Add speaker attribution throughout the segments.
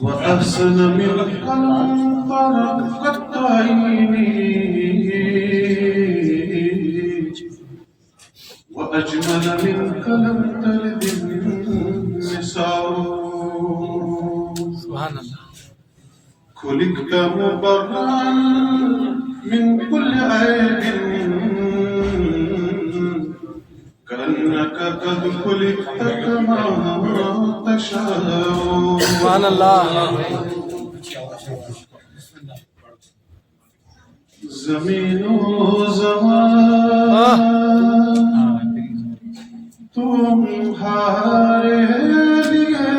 Speaker 1: وأحسن منك لم تر قط عيني وأجمل منك لم تلد النساء
Speaker 2: سبحان الله.
Speaker 1: خلقت مبرأ من كل عيب كأنك قد خلقت كما تشاء.
Speaker 2: سبحان الله.
Speaker 1: زمین و زمان تمہارے لیے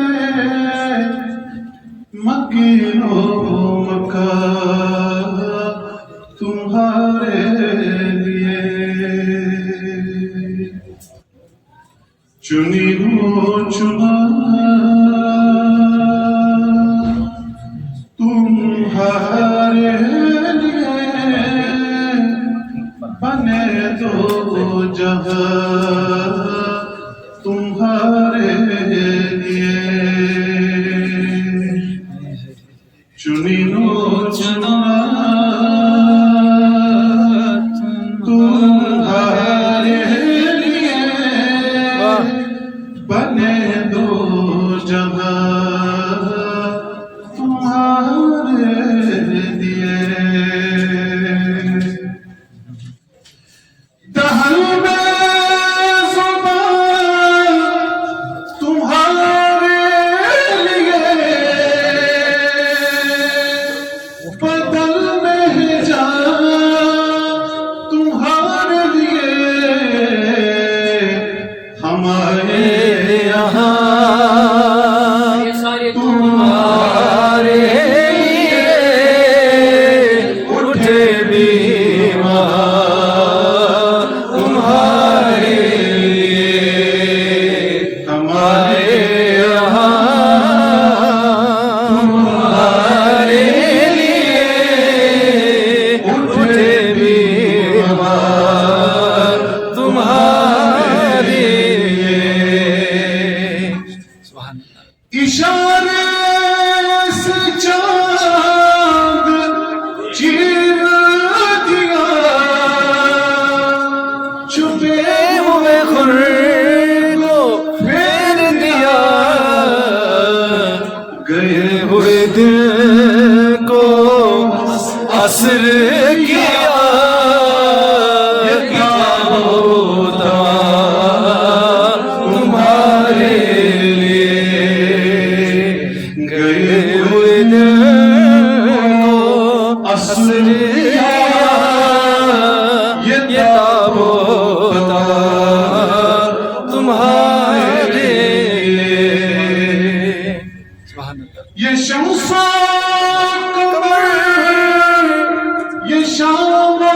Speaker 1: مکین و مکان تمہارے لیے چنی ہو چنا تمہارے لیے بنے دو جہاں تمہارے لیے چنی ہو چنا تمہارے لیے بنے دو جہاں تمہارے لیے دہل میں زبان تمہارے لیے بدل میں جان تمہارے لیے ہمارے
Speaker 2: یہاں تمہارے لیے اٹھے بیمار تمہارے لیے
Speaker 1: ہمارے
Speaker 2: یہاں تمہارے لیے اٹھے بیمار تمہارے لیے. سبحان اللہ.
Speaker 1: اشارے سے چاند چیر دیا چھپے
Speaker 2: ہوئے خور کو پھیر دیا
Speaker 1: گئے
Speaker 2: ہوئے دل کو اثر کیا کیا ہوتا تمہارے لیے گئے ہوئے دل کو اثر کیا یہ تاب ہوتا تمہارے لیے. سبحان اللہ.
Speaker 1: یہ شمس و قمر یہ شام و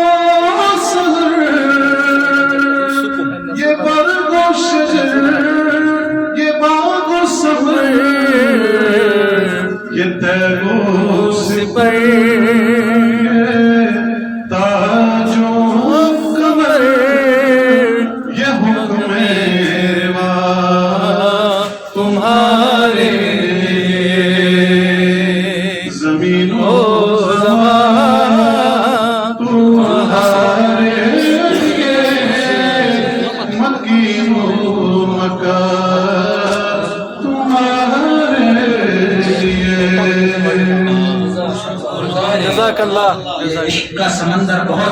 Speaker 1: سحر یہ برگ و شجر یہ باغ و سمر یہ تیغ و سپر تاج و قمر یہ حکم روا
Speaker 2: تمہارے
Speaker 1: زمین و
Speaker 2: زمان
Speaker 1: تمہارے لیے مکین و مکان تمہارے لیے.
Speaker 2: جزاک اللہ.
Speaker 3: عشق کا سمندر بہت